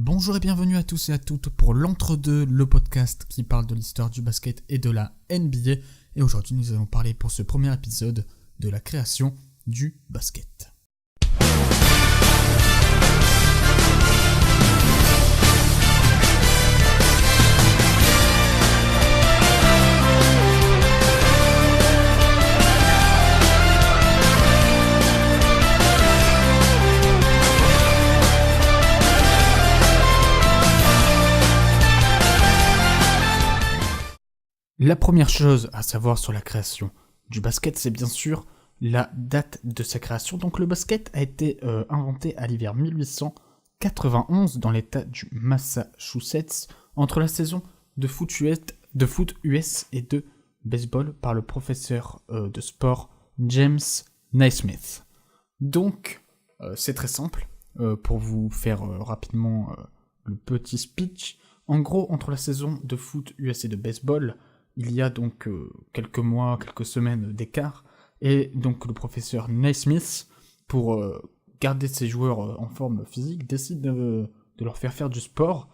Bonjour et bienvenue à tous et à toutes pour l'Entre-deux, le podcast qui parle de l'histoire du basket et de la NBA. Et aujourd'hui, nous allons parler pour ce premier épisode de la création du basket. La première chose à savoir sur la création du basket, c'est bien sûr la date de sa création. Donc le basket a été inventé à l'hiver 1891 dans l'état du Massachusetts, entre la saison de foot US et de baseball par le professeur de sport James Naismith. Donc c'est très simple, pour vous faire rapidement le petit speech. En gros, entre la saison de foot US et de baseball, il y a donc quelques mois, quelques semaines d'écart, et donc le professeur Naismith, pour garder ses joueurs en forme physique, décide de leur faire du sport,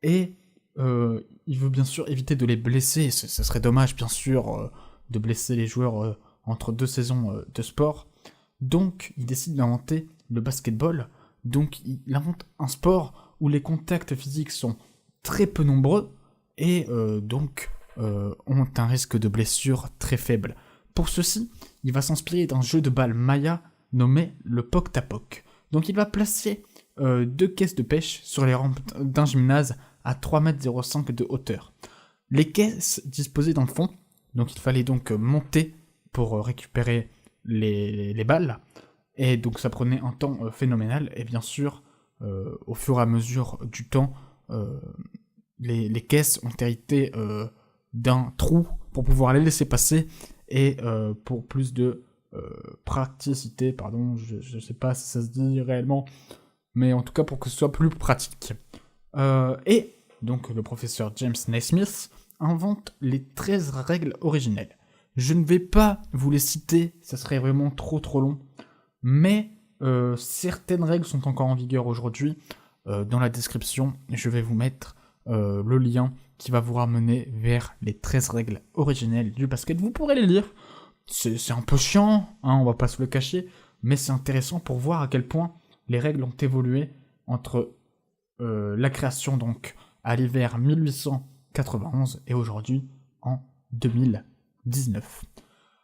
et il veut bien sûr éviter de les blesser. Ça serait dommage bien sûr de blesser les joueurs entre deux saisons de sport, donc il décide d'inventer le basketball. Donc il invente un sport où les contacts physiques sont très peu nombreux, et ont un risque de blessure très faible. Pour ceci, il va s'inspirer d'un jeu de balle maya nommé le Poc-Tapoc. Donc il va placer deux caisses de pêche sur les rampes d'un gymnase à 3,05 m de hauteur. Les caisses disposaient dans le fond, donc il fallait donc monter pour récupérer les balles, et donc ça prenait un temps phénoménal, et bien sûr, au fur et à mesure du temps, les caisses ont hérité d'un trou pour pouvoir les laisser passer, et pour plus de praticité, je sais pas si ça se dit réellement, mais en tout cas pour que ce soit plus pratique. Et donc le professeur James Naismith invente les 13 règles originelles. Je ne vais pas vous les citer, ça serait vraiment trop long, mais certaines règles sont encore en vigueur aujourd'hui. Dans la description, je vais vous mettre le lien qui va vous ramener vers les 13 règles originelles du basket. Vous pourrez les lire. C'est un peu chiant, on va pas se le cacher, mais c'est intéressant pour voir à quel point les règles ont évolué entre la création donc à l'hiver 1891 et aujourd'hui en 2019.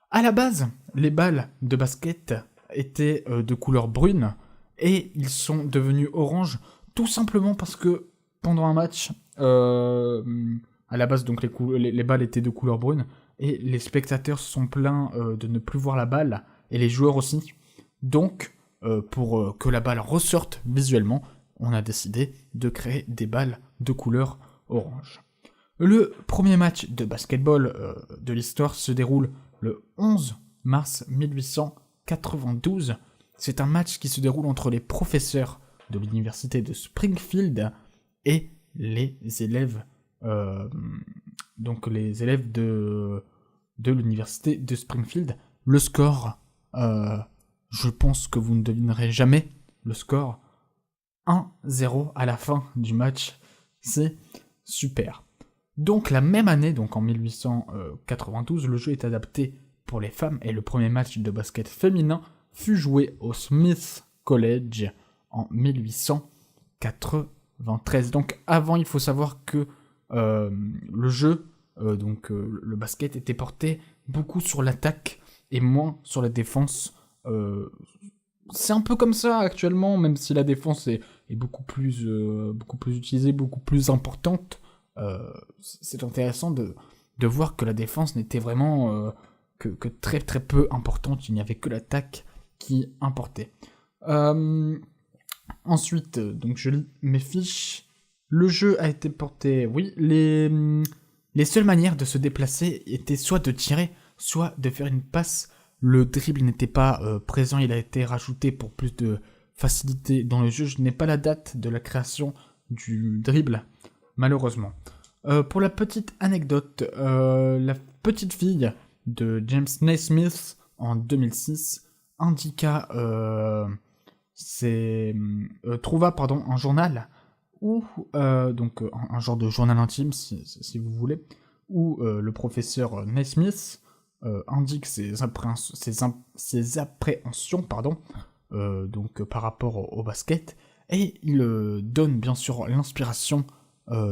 À la base, les balles de basket étaient de couleur brune, et ils sont devenus orange tout simplement parce que pendant un match, à la base, donc les balles étaient de couleur brune, et les spectateurs se sont plaints de ne plus voir la balle, et les joueurs aussi. Donc, pour que la balle ressorte visuellement, on a décidé de créer des balles de couleur orange. Le premier match de basketball de l'histoire se déroule le 11 mars 1892. C'est un match qui se déroule entre les professeurs de l'université de Springfield et les élèves de l'université de Springfield. Le score, je pense que vous ne devinerez jamais le score. 1-0 à la fin du match, c'est super. Donc la même année, donc en 1892, le jeu est adapté pour les femmes, et le premier match de basket féminin fut joué au Smith College en 1893. Donc avant, il faut savoir que le jeu, le basket, était porté beaucoup sur l'attaque et moins sur la défense. C'est un peu comme ça actuellement, même si la défense est beaucoup plus utilisée, beaucoup plus importante. C'est intéressant de voir que la défense n'était vraiment que très très peu importante. Il n'y avait que l'attaque qui importait. Ensuite, donc je lis mes fiches. Le jeu a été porté... Oui, les seules manières de se déplacer étaient soit de tirer, soit de faire une passe. Le dribble n'était pas présent, il a été rajouté pour plus de facilité dans le jeu. Je n'ai pas la date de la création du dribble, malheureusement. Pour la petite anecdote, la petite fille de James Naismith en 2006 indiqua trouva un journal où, un genre de journal intime, si vous voulez, où le professeur Naismith indique ses appréhensions, par rapport au basket, et il donne bien sûr l'inspiration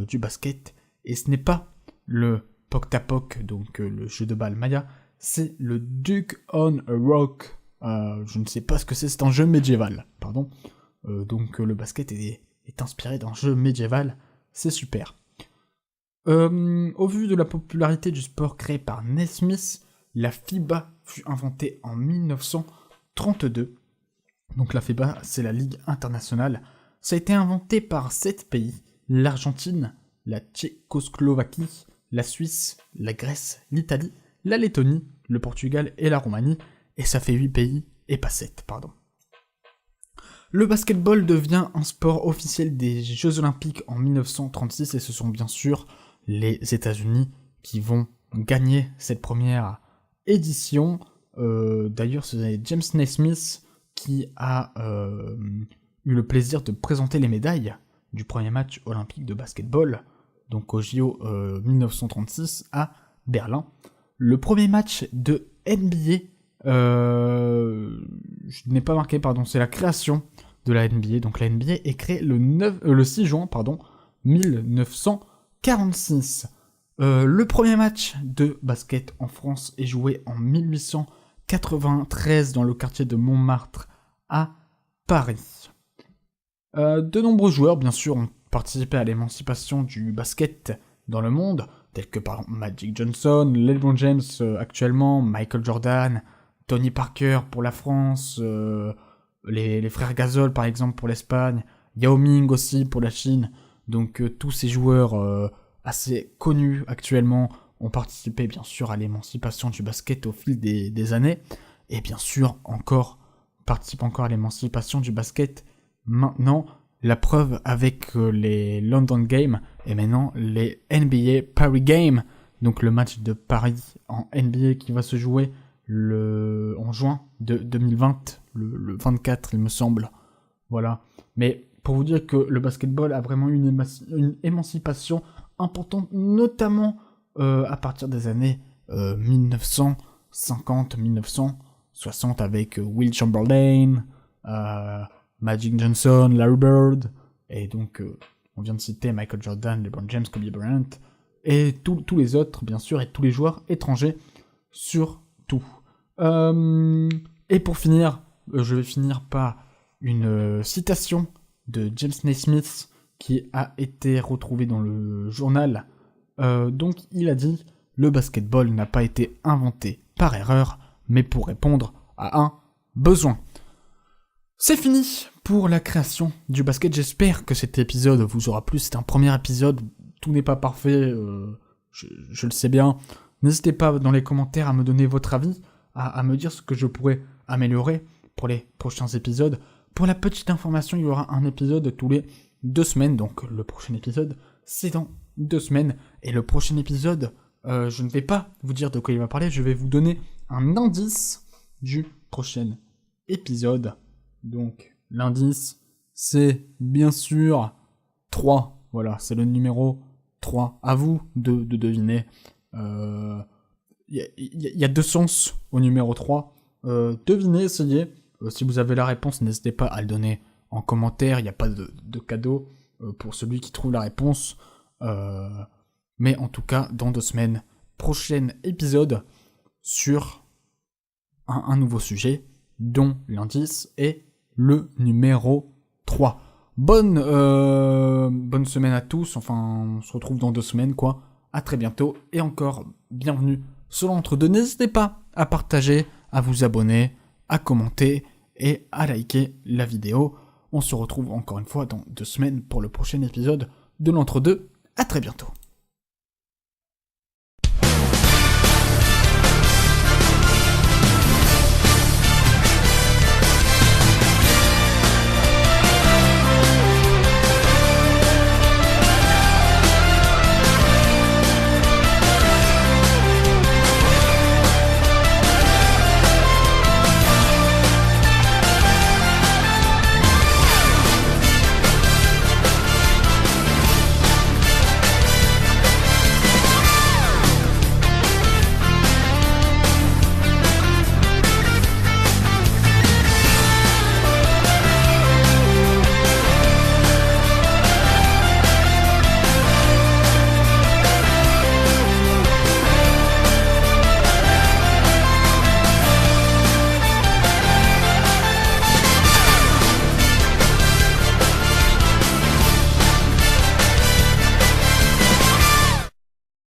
du basket, et ce n'est pas le Poctapoc, le jeu de balle Maya, c'est le Duke on a Rock. Je ne sais pas ce que c'est un jeu médiéval, pardon. Le basket est inspiré d'un jeu médiéval, c'est super. Au vu de la popularité du sport créé par Naismith, la FIBA fut inventée en 1932. Donc la FIBA, c'est la Ligue internationale. Ça a été inventé par 7 pays, l'Argentine, la Tchécoslovaquie, la Suisse, la Grèce, l'Italie, la Lettonie, le Portugal et la Roumanie, et ça fait 8 pays, et pas 7, pardon. Le basketball devient un sport officiel des Jeux Olympiques en 1936, et ce sont bien sûr les États-Unis qui vont gagner cette première édition. D'ailleurs, c'est James Naismith qui a eu le plaisir de présenter les médailles du premier match olympique de basketball, donc au JO 1936 à Berlin. Le premier match de NBA, je n'ai pas marqué, c'est la création de la NBA. Donc la NBA est créée le 6 juin 1946. Le premier match de basket en France est joué en 1893 dans le quartier de Montmartre à Paris. De nombreux joueurs, bien sûr, ont participé à l'émancipation du basket dans le monde, tels que par exemple Magic Johnson, LeBron James actuellement, Michael Jordan, Tony Parker pour la France, les frères Gasol par exemple pour l'Espagne, Yao Ming aussi pour la Chine. Donc tous ces joueurs assez connus actuellement ont participé bien sûr à l'émancipation du basket au fil des années, et bien sûr participent encore à l'émancipation du basket maintenant. La preuve avec les London Games et maintenant les NBA Paris Games, donc le match de Paris en NBA qui va se jouer en juin de 2020, le 24 il me semble. Voilà. Mais pour vous dire que le basketball a vraiment eu une émancipation importante, notamment à partir des années 1950-1960 avec Will Chamberlain, Magic Johnson, Larry Bird, et donc on vient de citer Michael Jordan, LeBron James, Kobe Bryant, et tous les autres, bien sûr, et tous les joueurs étrangers surtout. Et pour finir, je vais finir par une citation de James Naismith qui a été retrouvée dans le journal. Donc il a dit « Le basketball n'a pas été inventé par erreur, mais pour répondre à un besoin ». C'est fini pour la création du basket. J'espère que cet épisode vous aura plu. C'est un premier épisode, tout n'est pas parfait, je le sais bien. N'hésitez pas dans les commentaires à me donner votre avis, à me dire ce que je pourrais améliorer pour les prochains épisodes. Pour la petite information, il y aura un épisode tous les 2 semaines, donc le prochain épisode, c'est dans 2 semaines. Et le prochain épisode, je ne vais pas vous dire de quoi il va parler, je vais vous donner un indice du prochain épisode. Donc, l'indice, c'est bien sûr 3. Voilà, c'est le numéro 3. À vous de deviner. Il y a 2 sens au numéro 3. Devinez, essayez. Si vous avez la réponse, n'hésitez pas à le donner en commentaire. Il n'y a pas de cadeau pour celui qui trouve la réponse. Mais en tout cas, dans 2 semaines, prochain épisode sur un nouveau sujet, dont l'indice est le numéro 3. Bonne semaine à tous, enfin on se retrouve dans 2 semaines quoi. À très bientôt et encore bienvenue sur l'entre-deux. N'hésitez pas à partager, à vous abonner, à commenter et à liker la vidéo. On se retrouve encore une fois dans 2 semaines pour le prochain épisode de l'entre-deux. À très bientôt.